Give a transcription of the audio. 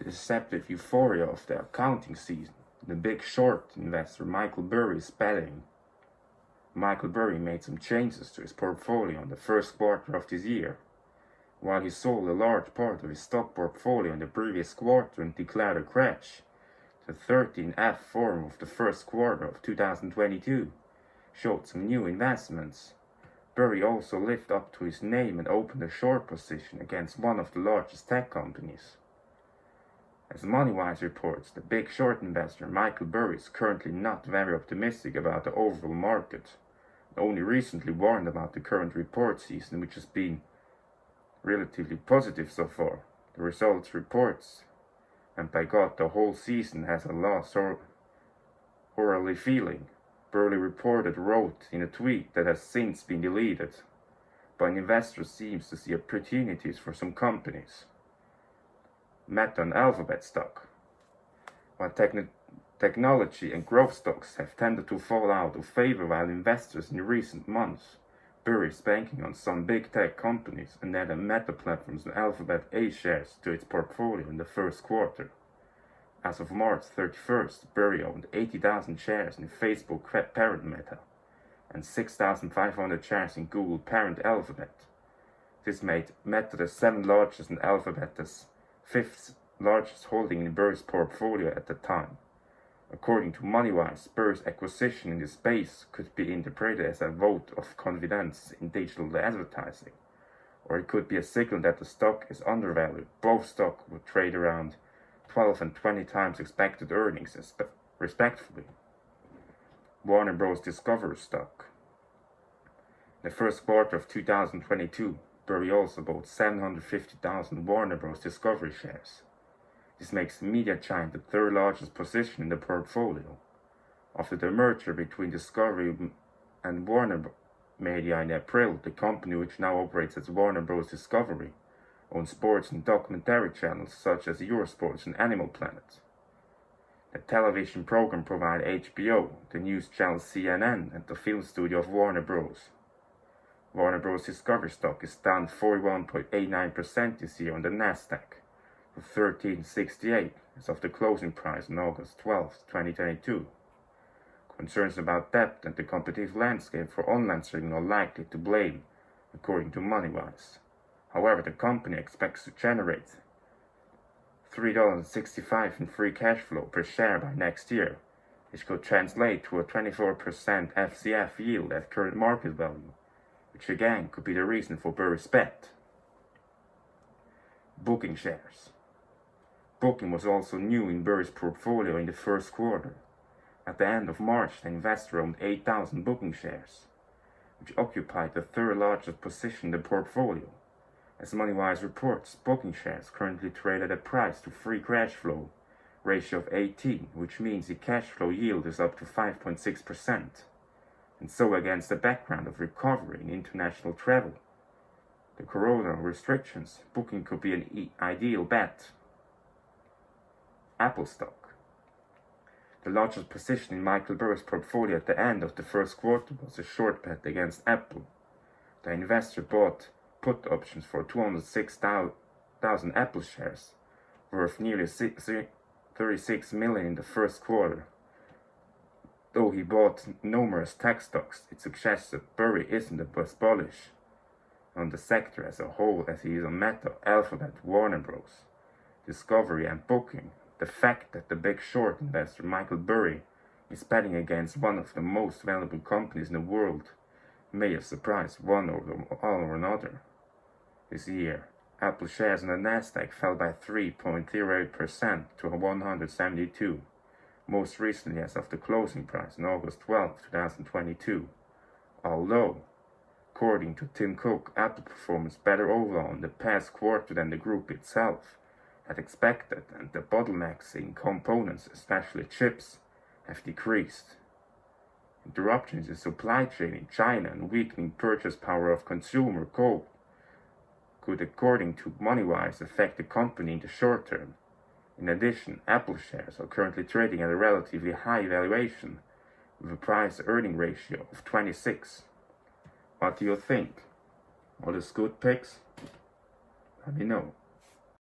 deceptive euphoria of the accounting season, the Big Short investor Michael Burry is betting. Michael Burry made some changes to his portfolio in the first quarter of this year. While he sold a large part of his stock portfolio in the previous quarter and declared a crash, the 13F form of the first quarter of 2022 showed some new investments. Burry also lived up to his name and opened a short position against one of the largest tech companies. As MoneyWise reports, the Big Short investor Michael Burry is currently not very optimistic about the overall market, and only recently warned about the current report season, which has been relatively positive so far. The results reports, and by God, the whole season has a loss orally feeling. Burry wrote in a tweet that has since been deleted, but an investor seems to see opportunities for some companies. Meta and Alphabet stock. While technology and growth stocks have tended to fall out of favor while investors in recent months, Burry is banking on some big tech companies and added Meta Platforms and Alphabet A shares to its portfolio in the first quarter. As of March 31st, Burry owned 80,000 shares in Facebook parent Meta and 6,500 shares in Google parent Alphabet. This made Meta the 7th largest and Alphabet the 5th largest holding in Burry's portfolio at the time. According to MoneyWise, Burry's acquisition in this space could be interpreted as a vote of confidence in digital advertising, or it could be a signal that the stock is undervalued. Both stocks would trade around 12 and 20 times expected earnings, respectively. Warner Bros. Discovery stock. In the first quarter of 2022, Burry also bought 750,000 Warner Bros. Discovery shares. This makes the media giant the third largest position in the portfolio. After the merger between Discovery and Warner Media in April, the company, which now operates as Warner Bros. Discovery, owns sports and documentary channels such as Eurosport and Animal Planet. The television program provides HBO, the news channel CNN, and the film studio of Warner Bros. Warner Bros. Discovery stock is down 41.89% this year on the Nasdaq to 1368 as of the closing price on August 12, 2022. Concerns about debt and the competitive landscape for online streaming are likely to blame, according to MoneyWise. However, the company expects to generate $3.65 in free cash flow per share by next year, which could translate to a 24% FCF yield at current market value, which again could be the reason for Burry's bet. Booking shares. Booking was also new in Burry's portfolio in the first quarter. At the end of March, the investor owned 8,000 Booking shares, which occupied the third largest position in the portfolio. As MoneyWise reports, Booking shares currently trade at a price to free cash flow ratio of 18, which means the cash flow yield is up to 5.6%. And so, against the background of recovery in international travel, the corona restrictions, Booking could be an ideal bet. Apple stock. The largest position in Michael Burry's portfolio at the end of the first quarter was a short bet against Apple. The investor bought put options for 206,000 Apple shares, worth nearly $36 million in the first quarter. Though he bought numerous tech stocks, it suggests that Burry isn't the most bullish on the sector as a whole as he is on Meta, Alphabet, Warner Bros., Discovery and Booking. The fact that the Big Short investor Michael Burry is betting against one of the most valuable companies in the world may have surprised one or another. This year, Apple shares on the Nasdaq fell by 3.08% to 172, most recently as of the closing price on August 12, 2022. Although, according to Tim Cook, Apple performance better overall in the past quarter than the group itself had expected, and the bottlenecks in components, especially chips, have decreased. Interruptions in supply chain in China and weakening purchase power of consumer could, according to MoneyWise, affect the company in the short term. In addition, Apple shares are currently trading at a relatively high valuation, with a price-earning ratio of 26. What do you think? Are these good picks? Let me know.